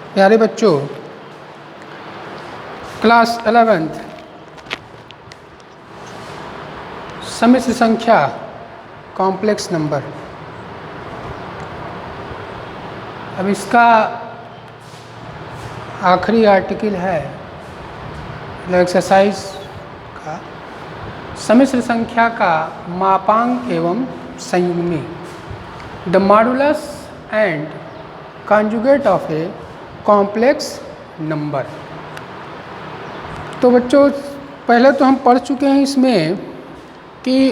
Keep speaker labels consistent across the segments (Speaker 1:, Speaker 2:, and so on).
Speaker 1: प्यारे बच्चों, class 11th सम्मिश्र संख्या कॉम्प्लेक्स नंबर। अब इसका आखिरी आर्टिकल है एक्सरसाइज का सम्मिश्र संख्या का मापांक एवं संयुग्मी, the modulus and conjugate of a complex number. तो बच्चों, पहले तो हम पढ़ चुके हैं इसमें कि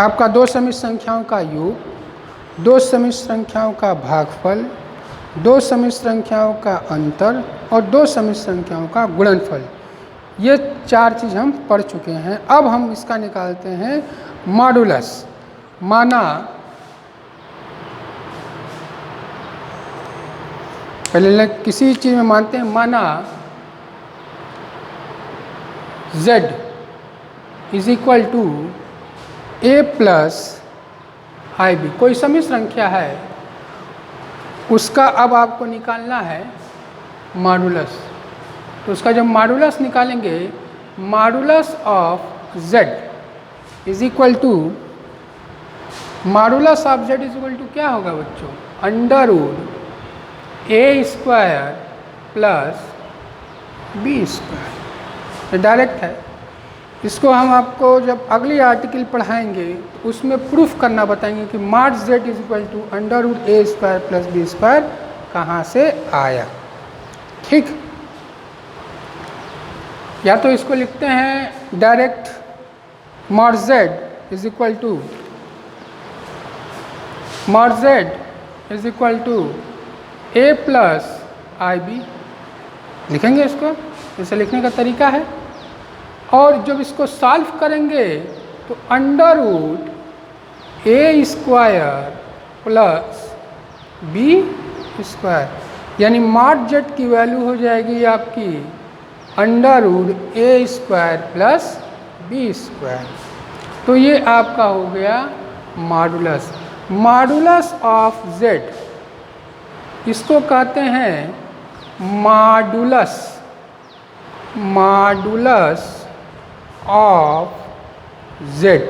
Speaker 1: आपका दो सम्मिश्र संख्याओं का योग, दो सम्मिश्र संख्याओं का भागफल, दो सम्मिश्र संख्याओं का अंतर और दो सम्मिश्र संख्याओं का गुणनफल, ये चार चीज़ हम पढ़ चुके हैं। अब हम इसका निकालते हैं मॉडुलस। माना पहले किसी चीज़ में मानते हैं, माना z is equal to a plus i b. कोई सम्मिश्र संख्या है, उसका अब आपको निकालना है मॉडुलस। तो उसका जब मॉडुलस निकालेंगे, modulus of z is equal to, modulus of z is equal to क्या होगा बच्चों? Under root a square plus b square. Direct है। इसको हम आपको जब अगली आर्टिकल पढ़ाएंगे तो उसमें प्रूफ करना बताएंगे कि mod z is equal to under root a square plus b square कहाँ से आया। ठीक, या तो इसको लिखते हैं direct mod z is equal to, mod z is equal to a plus i b, लिखेंगे इसको। इसे लिखने का तरीका है। और जब इसको सॉल्व करेंगे तो under root a square plus b square, यानी मॉड जेड की वैल्यू हो जाएगी आपकी under root a square plus b square. तो ये आपका हो गया मॉडुलस। मॉडुलस ऑफ जेड, इसको कहते हैं modulus, modulus of Z.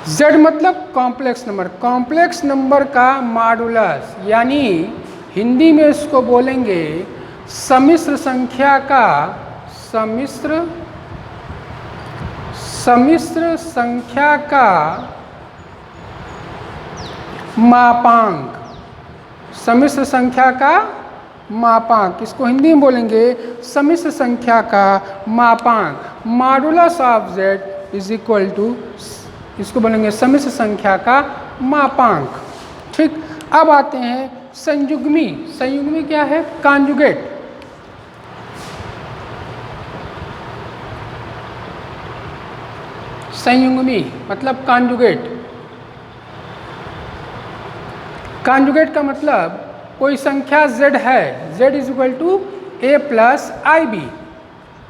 Speaker 1: Z मतलब कॉम्प्लेक्स नंबर, कॉम्प्लेक्स नंबर का मॉडुलस, यानी हिंदी में इसको बोलेंगे सम्मिश्र संख्या का, सम्मिश्र संख्या का मापांक, सम्मिश्र संख्या का मापांक। इसको हिंदी में बोलेंगे सम्मिश्र संख्या का मापांक। Modulus of z is equal to, इसको बोलेंगे सम्मिश्र संख्या का मापांक। ठीक, अब आते हैं संयुग्मी। संयुग्मी क्या है? कॉन्जुगेट। संयुग्मी मतलब कॉन्जुगेट। कॉन्जुगेट का मतलब कोई संख्या z है, z is equal to a plus i b.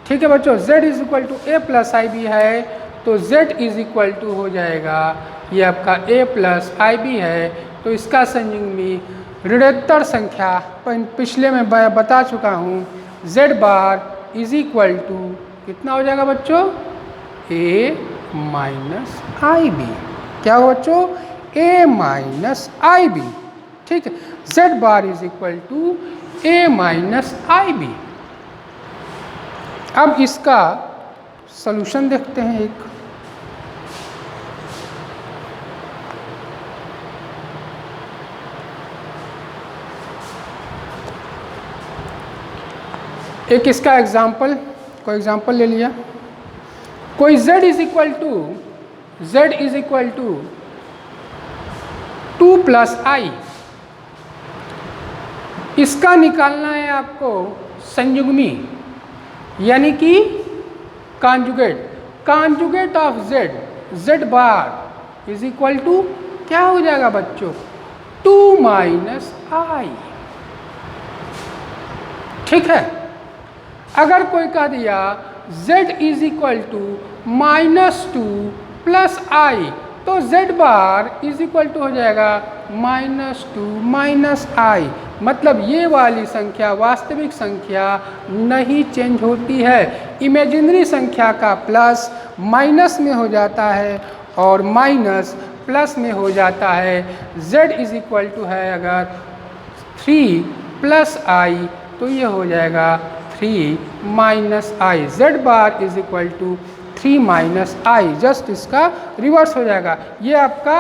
Speaker 1: ठीक है बच्चों, z is equal to a plus i b है, तो z इज इक्वल टू हो जाएगा, ये आपका a प्लस आई बी है, तो इसका संयुग्मी ऋणोत्तर संख्या पिछले में बता चुका हूँ, z bar is equal to कितना हो जाएगा बच्चों? a minus i b. क्या हो बच्चों? a minus i b. ठीक है, z bar is equal to a minus i b. अब इसका सॉल्यूशन देखते हैं। एक इसका एग्जाम्पल, कोई एग्जाम्पल ले लिया। कोई z is equal to, z is equal to 2 plus i, इसका निकालना है आपको संयुग्मी, यानी कि conjugate. Conjugate of z, z bar is equal to क्या हो जाएगा बच्चों? 2 माइनस आई। ठीक है, अगर कोई कह दिया z is equal to -2 plus i, तो z bar is equal to हो जाएगा -2 -i, मतलब ये वाली संख्या वास्तविक संख्या नहीं चेंज होती है। इमेजिनरी संख्या का प्लस माइनस में हो जाता है और माइनस प्लस में हो जाता है। z इज इक्वल टू है अगर 3 + i तो ये हो जाएगा 3 - i। z bar is equal to 3 - i, just इसका रिवर्स हो जाएगा। ये आपका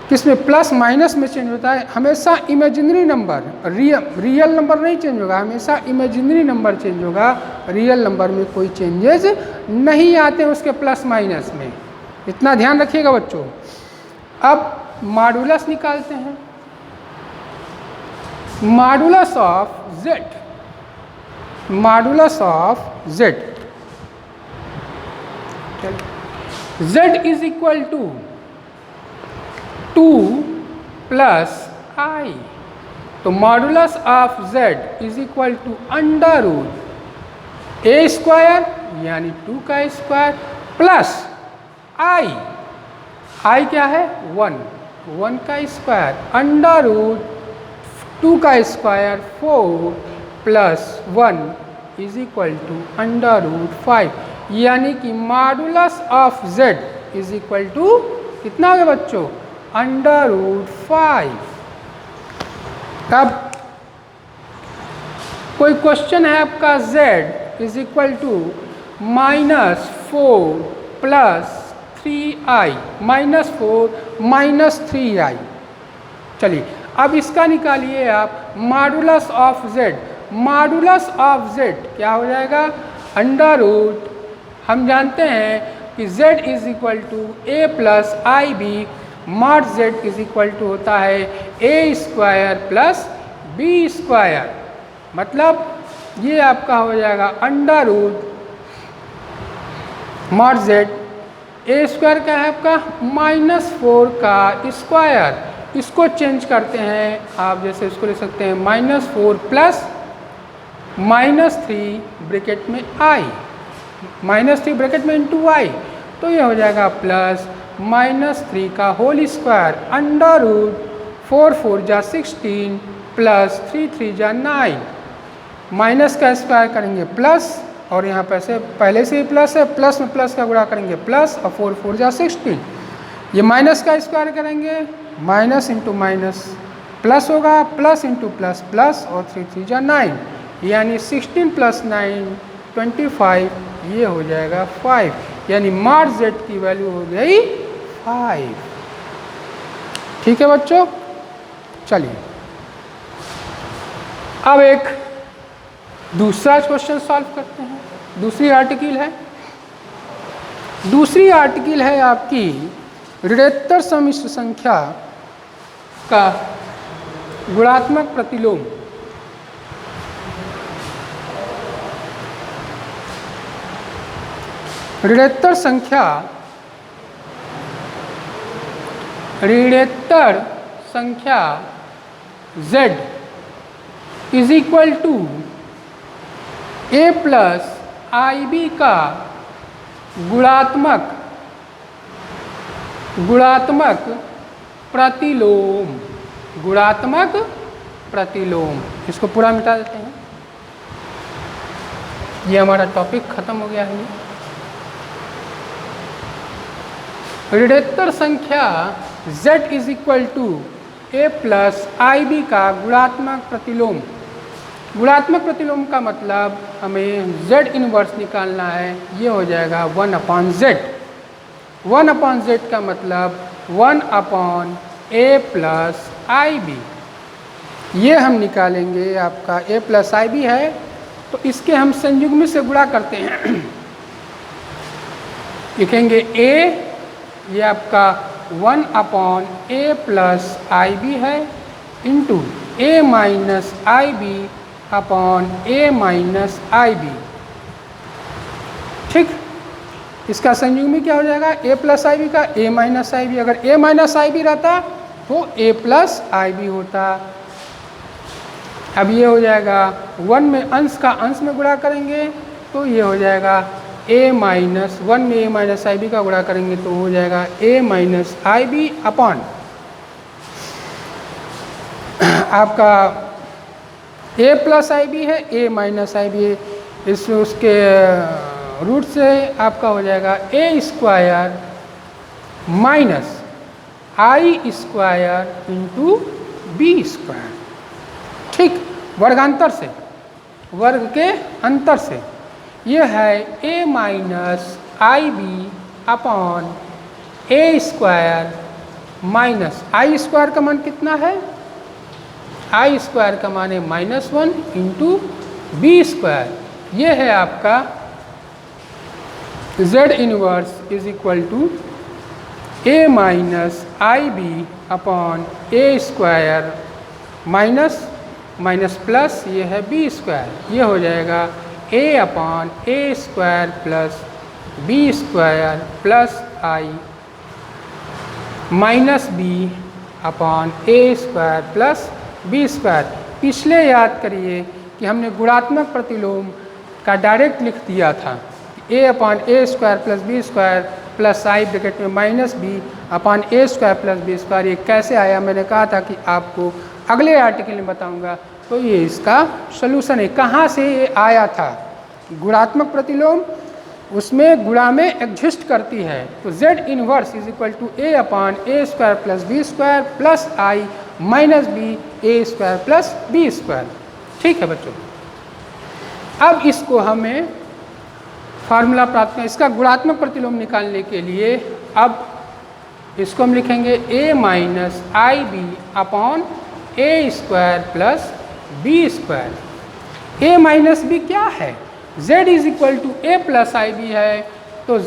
Speaker 1: किसमें प्लस माइनस में चेंज होता है, हमेशा इमेजिनरी नंबर, रियल नंबर नहीं चेंज होगा, हमेशा इमेजिनरी नंबर चेंज होगा। रियल नंबर में कोई चेंजेस नहीं आते हैं उसके प्लस माइनस में, इतना ध्यान रखिएगा बच्चों। अब मॉडुलस निकालते हैं। Modulus of z, modulus of z, z is equal to 2 + i, तो modulus of z is equal to √a² यानी 2 का स्क्वायर प्लस i क्या है 1 का स्क्वायर √2 का स्क्वायर 4 + 1 इज इक्वल टू √5, यानी कि modulus of z is equal to कितना हो गया बच्चों √5। अब कोई क्वेश्चन है आपका z is equal to -4 + 3i, -4 - 3i। चलिए अब इसका निकालिए आप modulus of z। Modulus of z क्या हो जाएगा √ हम जानते हैं कि z is equal to a + ib, mod z is equal to होता है a² + b², मतलब ये आपका हो जाएगा √ मॉड z, a² का है आपका -4 का स्क्वायर, इसको चेंज करते हैं आप, जैसे इसको लिख सकते हैं -4 + -3 ब्रैकेट में i, -3 ब्रैकेट में इंटू i, तो ये हो जाएगा प्लस -3 का होल स्क्वायर √4 4 जा 16 + 3 3 जा 9, माइनस का स्क्वायर करेंगे प्लस, और यहाँ पैसे पहले से ही प्लस है, प्लस में प्लस का गुणा करेंगे प्लस, और 4 4 जा 16, ये माइनस का स्क्वायर करेंगे माइनस इंटू माइनस प्लस होगा, प्लस इंटू प्लस प्लस, और 3 3 जा 9, यानी 16 + 9 25, ये हो जाएगा 5, यानी मॉड z की वैल्यू हो गई 5। ठीक है बच्चों, चलिए अब एक दूसरा क्वेश्चन सॉल्व करते हैं। दूसरी आर्टिकल है आपकी ऋणोत्तर सम्मिश्र संख्या का गुणात्मक प्रतिलोम। ऋणोत्तर संख्या z is equal to a + ib का गुणात्मक प्रतिलोम। इसको पूरा मिटा देते हैं, ये हमारा टॉपिक खत्म हो गया है। ऋणोत्तर संख्या z is equal to a + ib का गुणात्मक प्रतिलोम। गुणात्मक प्रतिलोम का मतलब हमें z इनवर्स निकालना है, ये हो जाएगा 1/z। 1/z का मतलब 1/a + ib, ये हम निकालेंगे। आपका a + ib है तो इसके हम संयुग्मी से गुणा करते हैं। लिखेंगे a, ये आपका 1/a + ib है, इंटू a - ib/a - ib। ठीक, इसका संयुग्मी क्या हो जाएगा a + ib का a - ib। अगर a - ib रहता तो a + ib होता। अब ये हो जाएगा 1 में अंश का अंश में गुणा करेंगे तो ये हो जाएगा ए माइनस 1 में ए माइनस आई बी का गुणा करेंगे तो हो जाएगा ए माइनस आई बी अपॉन आपका ए प्लस आई बी है, ए माइनस आई बी है, इस उसके रूट से आपका हो जाएगा a square minus I square into B square. ठीक, वर्गांतर से, वर्ग के अंतर से ये है ए minus i b upon a square minus I square का मान कितना है, आई स्क्वायर का मान है -1 इंटू बी स्क्वायर। ये है आपका z inverse is equal to a minus i b upon a square minus minus plus ये है बी स्क्वायर। ये हो जाएगा a upon a square plus b square plus i minus b upon a square plus b square. पिछले याद करिए कि हमने गुणात्मक प्रतिलोम का डायरेक्ट लिख दिया था, a upon a square plus b square plus i bracket में minus b upon a square plus b square. ये कैसे आया मैंने कहा था कि आपको अगले आर्टिकल में बताऊंगा। तो ये इसका सलूशन है, कहाँ से ये आया था। गुणात्मक प्रतिलोम उसमें गुणा में एग्जिस्ट करती है, तो z inverse is equal to a upon a square plus b square plus i minus b a square plus b square. ठीक है बच्चों, अब इसको हमें फार्मूला प्राप्त करना, इसका गुणात्मक प्रतिलोम निकालने के लिए अब इसको हम लिखेंगे a minus i b upon a square plus b square. a minus b क्या है, z is equal to a plus i b है, तो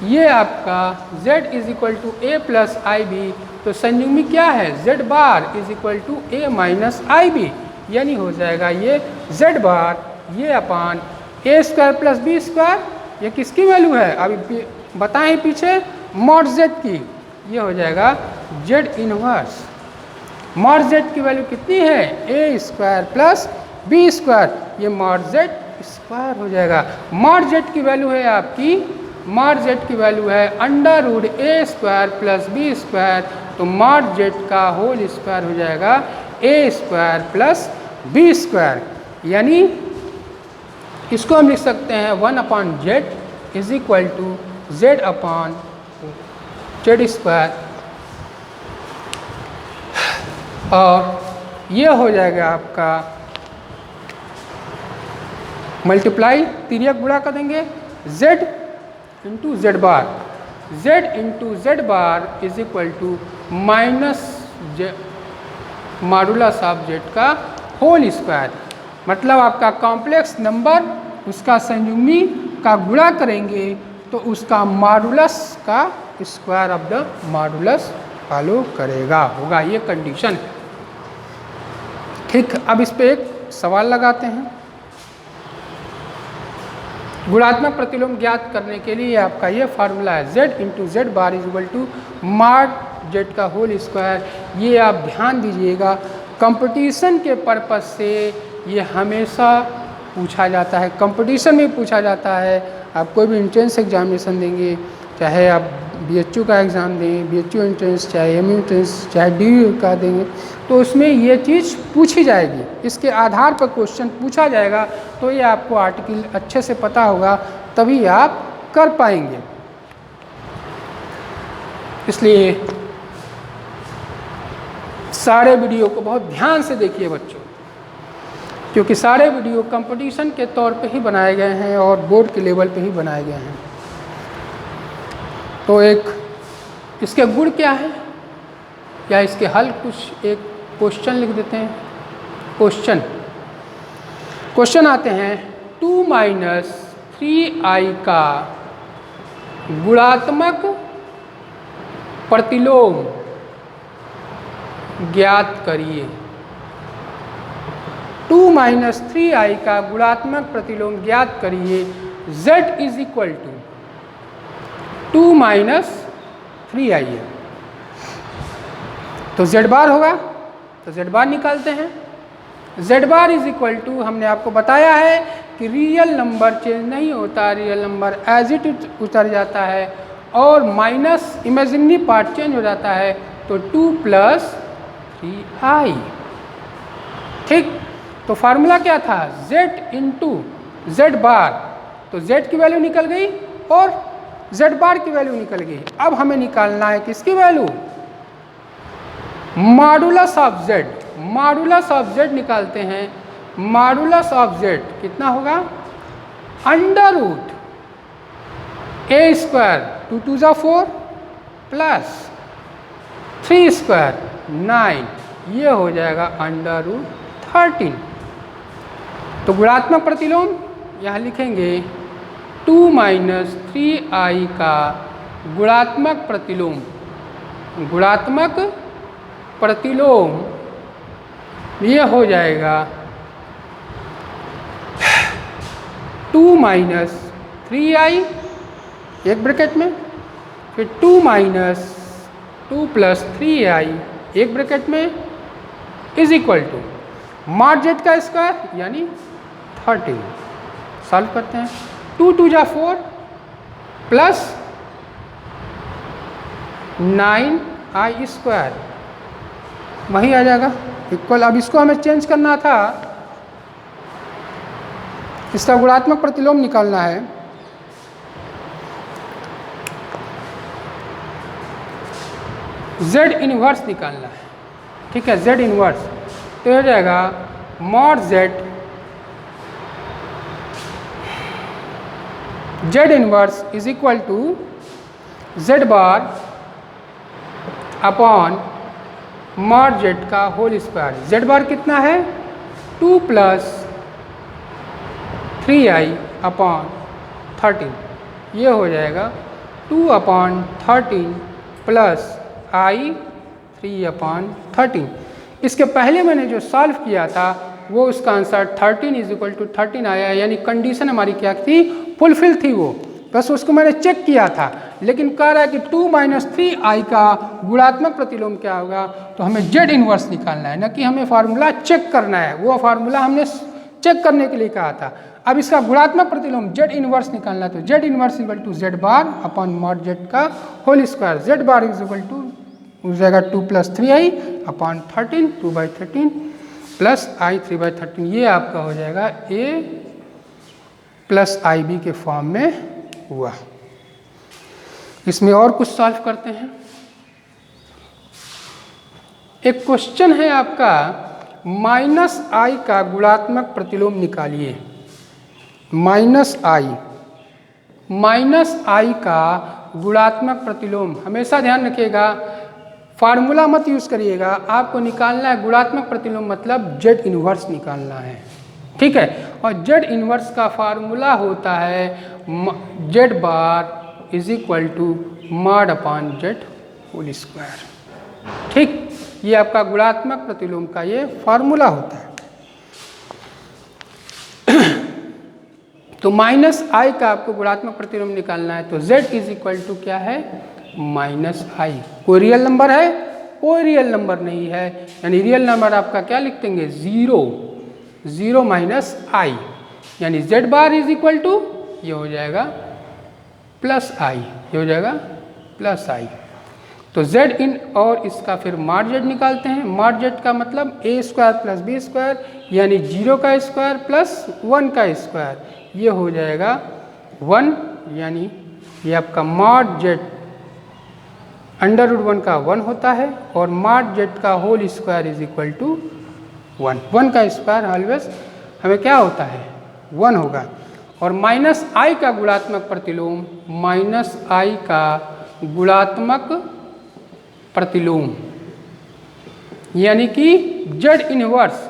Speaker 1: ये आपका z is equal to a plus i b, तो संयुग्मी क्या है z bar is equal to a minus i b, यानी हो जाएगा ये z बार ये upon a square plus b square. ये किसकी वैल्यू है अभी बताएं पीछे, मॉड z की। ये हो जाएगा z इनवर्स, मॉड z की वैल्यू कितनी है a square plus b square, ये मॉड z स्क्वायर हो जाएगा। मॉड z की वैल्यू है आपकी, मॉड z की वैल्यू है under root a square plus b square, तो मॉड z का होल स्क्वायर हो जाएगा a square plus b square. यानी इसको हम लिख सकते हैं 1 upon z is equal to z upon z square, और ये हो जाएगा आपका मल्टीप्लाई तिर्यक गुणा कर देंगे z into z bar, z into z bar is equal to minus modulus of z का होल स्क्वायर। मतलब आपका कॉम्प्लेक्स नंबर उसका संयुग्मी का गुणा करेंगे तो उसका मॉडुलस का square of the modulus follow करेगा, होगा ये कंडीशन। ठीक, अब इस पे एक सवाल लगाते हैं। गुणात्मक प्रतिलोम ज्ञात करने के लिए आपका ये फार्मूला है z into z bar is equal to mod z का होल स्क्वायर। ये आप ध्यान दीजिएगा, कंपटीशन के पर्पज से ये हमेशा पूछा जाता है, कंपटीशन में पूछा जाता है। आप कोई भी एंट्रेंस एग्जामिनेशन देंगे, चाहे आप BHU का एग्ज़ाम दें, BHU एंट्रेंस, चाहे MU एंट्रेंस, चाहे DU का देंगे, तो उसमें ये चीज़ पूछी जाएगी, इसके आधार पर क्वेश्चन पूछा जाएगा। तो ये आपको आर्टिकल अच्छे से पता होगा, तभी आप कर पाएंगे। इसलिए सारे वीडियो को बहुत ध्यान से देखिए बच्चों, क्योंकि सारे वीडियो कंपटीशन के तौर पे ही बनाए गए हैं और बोर्ड के लेवल पे ही बनाए गए हैं। तो एक इसके गुण क्या है या इसके हल, कुछ एक क्वेश्चन लिख देते हैं। क्वेश्चन आते हैं 2 माइनस 3i का गुणात्मक प्रतिलोम ज्ञात करिए। 2 माइनस 3i का गुणात्मक प्रतिलोम ज्ञात करिए। z is equal to 2 minus 3i है, तो z बार होगा, तो z बार निकालते हैं। z bar is equal to, हमने आपको बताया है कि रियल नंबर चेंज नहीं होता, रियल नंबर एज इट उतर जाता है और माइनस इमेजिनरी पार्ट चेंज हो जाता है, तो 2 + 3i। ठीक, तो फार्मूला क्या था, z × z बार, तो z की वैल्यू निकल गई और z बार की वैल्यू निकल गई। अब हमें निकालना है किसकी value, modulus of z। Modulus of z निकालते हैं। मॉडुलस ऑफ z कितना होगा, √a², 2 × 2 = 4 प्लस 3² 9, ये हो जाएगा √13। तो गुणात्मक प्रतिलोम यहाँ लिखेंगे 2 - 3i का गुणात्मक प्रतिलोम। गुणात्मक प्रतिलोम ये हो जाएगा 2 - 3i एक ब्रैकेट में, फिर 2 + 3i एक ब्रैकेट में is equal to mod z का स्क्वायर यानी 13। सॉल्व करते हैं। 2 × 2 = 4 प्लस 9i² वही आ जाएगा इक्वल। अब इसको हमें चेंज करना था, इसका गुणात्मक प्रतिलोम निकालना है। z इनवर्स निकालना है, ठीक है, z इनवर्स तो हो जाएगा mod z inverse is equal to z bar upon mod z का होल स्क्वायर। z बार कितना है, 2 + 3i अपॉन 13, ये हो जाएगा 2/13 प्लस i 3/13। इसके पहले मैंने जो सॉल्व किया था वो उसका आंसर 13 = 13 आया, यानी कंडीशन हमारी क्या थी, फुलफिल थी वो, बस उसको मैंने चेक किया था। लेकिन कह रहा है कि 2 - 3i का गुणात्मक प्रतिलोम क्या होगा, तो हमें z इनवर्स निकालना है, न कि हमें फार्मूला चेक करना है। वो फार्मूला हमने चेक करने के लिए कहा था। अब इसका गुणात्मक प्रतिलोम z इनवर्स निकालना है, तो z inverse = z bar upon mod z का होल स्क्वायर। z बार हो जाएगा 2 + 3i अपॉन 13, 2/13 प्लस i 3/13, ये आपका हो जाएगा a + ib के फॉर्म में हुआ। इसमें और कुछ सॉल्व करते हैं। एक क्वेश्चन है आपका, -i का गुणात्मक प्रतिलोम निकालिए। -i का गुणात्मक प्रतिलोम, हमेशा ध्यान रखिएगा, फार्मूला मत यूज करिएगा, आपको निकालना है गुणात्मक प्रतिलोम, मतलब z इनवर्स निकालना है, ठीक है। और z इनवर्स का फार्मूला होता है z bar = mod upon z whole square, ठीक। ये आपका गुणात्मक प्रतिलोम का ये फार्मूला होता है। तो -i का आपको गुणात्मक प्रतिलोम निकालना है, तो z क्या है, -i। कोई रियल नंबर है, कोई रियल नंबर नहीं है, यानी रियल नंबर आपका क्या लिख देंगे, 0 -i, यानी z बार ये हो जाएगा +i, ये हो जाएगा +i। तो z इन और इसका फिर मॉड z निकालते हैं। मॉड z का मतलब a² + b², यानी 0 का स्क्वायर प्लस 1 का स्क्वायर, ये हो जाएगा 1, यानी ये आपका मॉड z √1 का 1 होता है और मॉड z का होल स्क्वायर = 1। 1 का स्क्वायर ऑलवेज हमें क्या होता है, 1 होगा। और -i का गुणात्मक प्रतिलोम, -i का गुणात्मक प्रतिलोम यानी कि z इनवर्स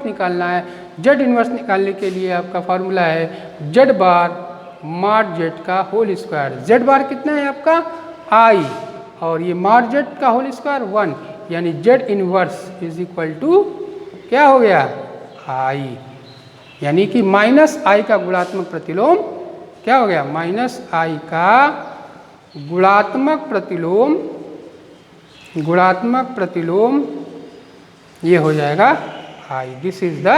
Speaker 1: निकालना है। z इनवर्स निकालने के लिए आपका फार्मूला है z बार मॉड z का होल स्क्वायर। z बार कितना है आपका, i, और ये मॉड z का होल स्क्वायर 1, यानी z इनवर्स = क्या हो गया, i, यानी कि -i का गुणात्मक प्रतिलोम क्या हो गया, -i का गुणात्मक प्रतिलोम ये हो जाएगा i। This is the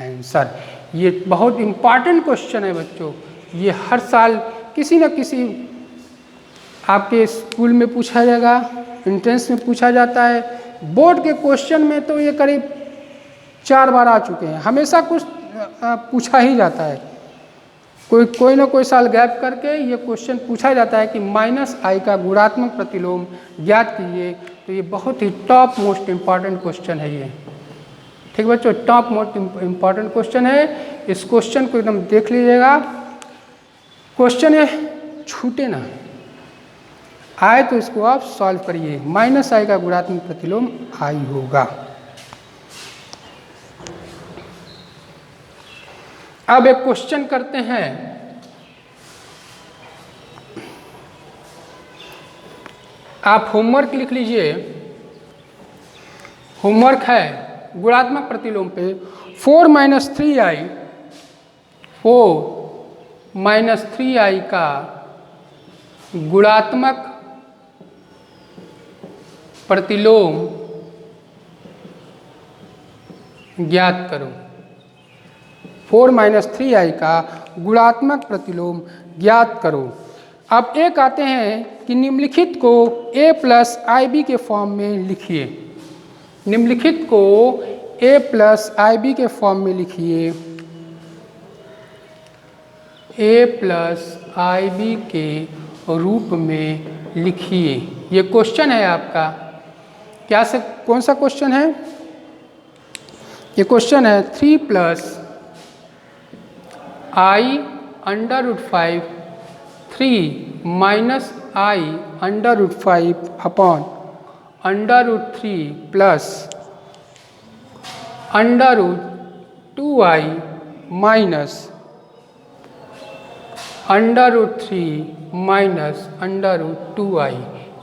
Speaker 1: answer. ये बहुत इम्पॉर्टेंट क्वेश्चन है बच्चों, ये हर साल किसी न किसी आपके स्कूल में पूछा जाएगा, एंट्रेंस में पूछा जाता है, बोर्ड के क्वेश्चन में तो ये करीब 4 बार आ चुके हैं, हमेशा कुछ पूछा ही जाता है। कोई ना कोई साल गैप करके ये क्वेश्चन पूछा जाता है कि -i का गुणात्मक प्रतिलोम ज्ञात कीजिए। तो ये बहुत ही टॉप मोस्ट इम्पॉर्टेंट क्वेश्चन है ये। ठीक बच्चों, टॉप मोस्ट इम्पॉर्टेंट क्वेश्चन है। इस क्वेश्चन को एकदम देख लीजिएगा, क्वेश्चन ये छूटे ना, आए तो इसको आप सॉल्व करिए। -i का गुणात्मक प्रतिलोम i होगा। अब एक क्वेश्चन करते हैं, आप होमवर्क लिख लीजिए। होमवर्क है गुणात्मक प्रतिलोम पे 4 - 3i का गुणात्मक प्रतिलोम ज्ञात करो। 4 - 3i का गुणात्मक प्रतिलोम ज्ञात करो। अब एक आते हैं कि निम्नलिखित को a + ib के फॉर्म में लिखिए। निम्नलिखित को a + ib के फॉर्म में लिखिए। a + ib के रूप में लिखिए। ये क्वेश्चन है आपका, क्या से कौन सा क्वेश्चन है? ये क्वेश्चन है 3 + i √5 3 - i √5 upon √3 plus √2i minus √3 minus √2i।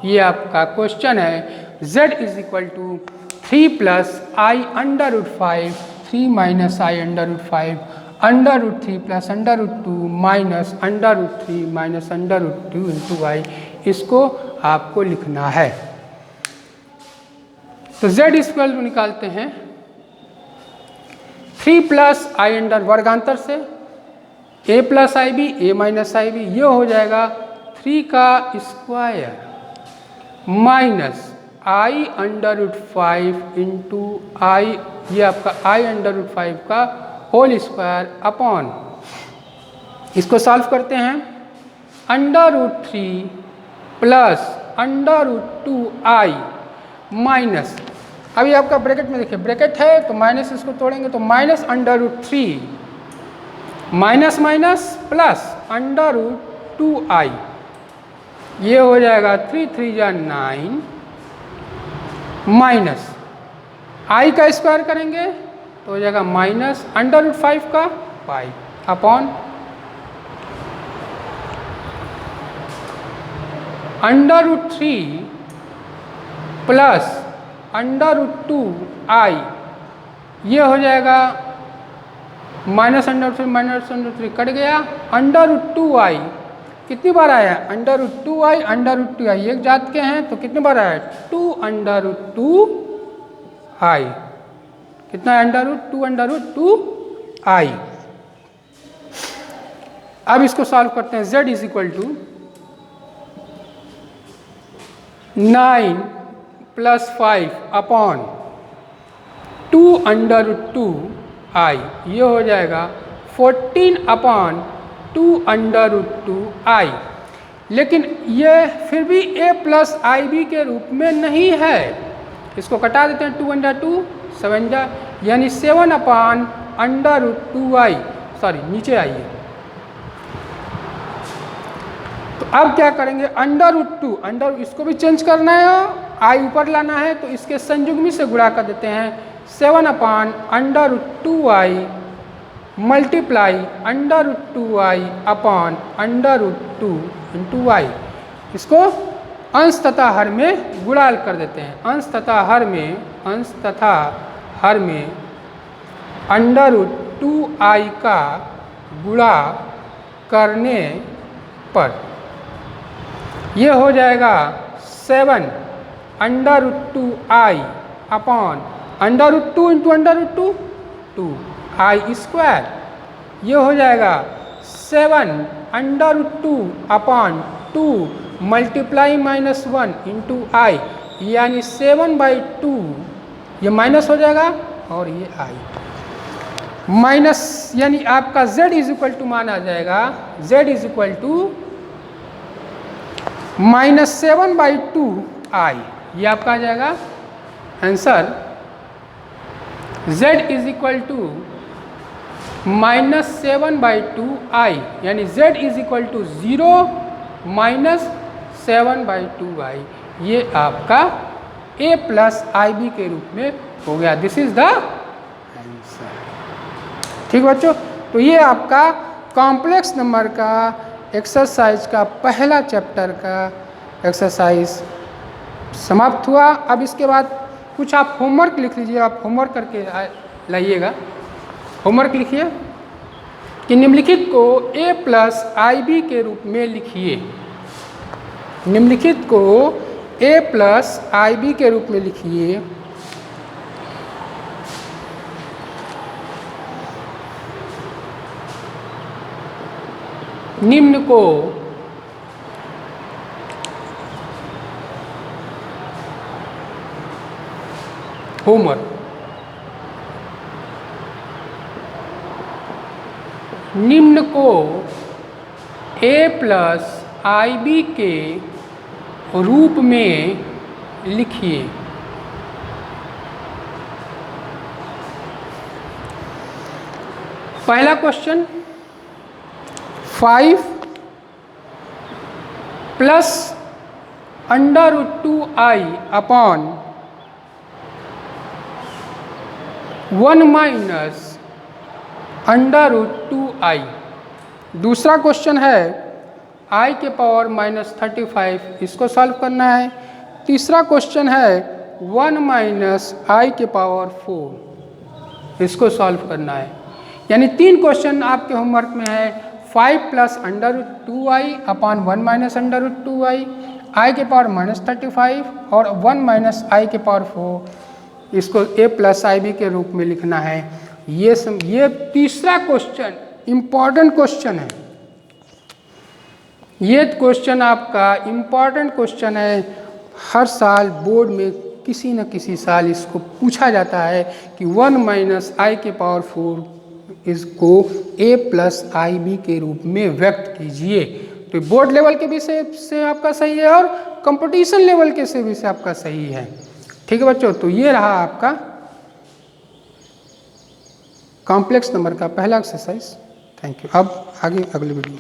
Speaker 1: ये आपका क्वेश्चन है। z = 3 + i √5 3 - i √5 √3 plus √2 minus √3 minus √2 × i, इसको आपको लिखना है। तो z = निकालते हैं 3 + i वर्गांतर से a + ib a - ib, ये हो जाएगा 3 का स्क्वायर माइनस i √5 × i, ये आपका i √5 का होल स्क्वायर अपॉन, इसको सॉल्व करते हैं √3 प्लस √2i माइनस, अभी आपका ब्रैकेट में देखिए ब्रैकेट है तो माइनस, इसको तोड़ेंगे तो minus √3 minus minus plus √2i, ये हो जाएगा 3 3 जा 9 माइनस i का स्क्वायर करेंगे तो हो जाएगा माइनस √5 का 5 अपॉन √3 प्लस √2i, ये हो जाएगा -√3 कट गया, √2i कितनी बार आया? √2i √2i एक जात के हैं तो कितनी बार आया? 2 √2i, कितना है? √2i। अब इसको सॉल्व करते हैं। z = 9 + 5 अपॉन 2 √2i, ये हो जाएगा 14 अपॉन 2 √2i। लेकिन ये फिर भी a + ib के रूप में नहीं है, इसको कटा देते हैं। 2 × 2 7 जा, यानी 7 अपॉन √2i, सॉरी नीचे आइए। तो अब क्या करेंगे? √2 इसको भी चेंज करना है, i ऊपर लाना है, तो इसके संयुग्मी से गुणा कर देते हैं। 7 upon √2i multiply √2i upon √2 × i, इसको अंश तथा हर में गुणा कर देते हैं। अंश तथा हर में √2i का गुणा करने पर ये हो जाएगा 7 √2i अपॉन √2 × √2 2i स्क्वायर ये हो जाएगा 7√2/2 मल्टीप्लाई -1 इंटू आई, यानी 7/2, ये माइनस हो जाएगा और ये आई माइनस, यानी आपका z इज इक्वल टू माना जाएगा z is equal to -7/2i, ये आपका आ जाएगा answer. z is equal to -7/2i, यानी z is equal to 0 -7/2i, ये आपका a प्लस IB के रूप में हो गया। This is the answer. ठीक बच्चों, तो ये आपका कॉम्प्लेक्स नंबर का एक्सरसाइज का पहला चैप्टर का एक्सरसाइज समाप्त हुआ। अब इसके बाद कुछ आप होमवर्क लिख लीजिए, आप होमवर्क करके लाइएगा। होमवर्क लिखिए कि निम्नलिखित को a प्लस IB के रूप में लिखिए। निम्नलिखित को a प्लस IB के रूप में लिखिए। निम्न को होमवर्क, निम्न को a प्लस IB के रूप में लिखिए। पहला question 5 plus √2i upon 1 minus √2i। दूसरा क्वेश्चन है i के पावर -35, इसको सॉल्व करना है। तीसरा क्वेश्चन है 1 माइनस i के पावर 4, इसको सॉल्व करना है। यानी 3 क्वेश्चन आपके होमवर्क में है। 5 plus √2i upon 1 minus √2i, i के पावर -35 और 1 माइनस i के पावर 4, इसको a प्लस IB के रूप में लिखना है। ये तीसरा क्वेश्चन इम्पॉर्टेंट क्वेश्चन है। ये क्वेश्चन आपका इम्पॉर्टेंट क्वेश्चन है। हर साल बोर्ड में किसी न किसी साल इसको पूछा जाता है कि 1 माइनस i के पावर 4 इसको a प्लस IB के रूप में व्यक्त कीजिए। तो बोर्ड लेवल के विषय से आपका सही है और कंपटीशन लेवल के से भी से आपका सही है। ठीक है बच्चों, तो ये रहा आपका कॉम्प्लेक्स नंबर का पहला एक्सरसाइज। Thank you. अब आगे अगली वीडियो।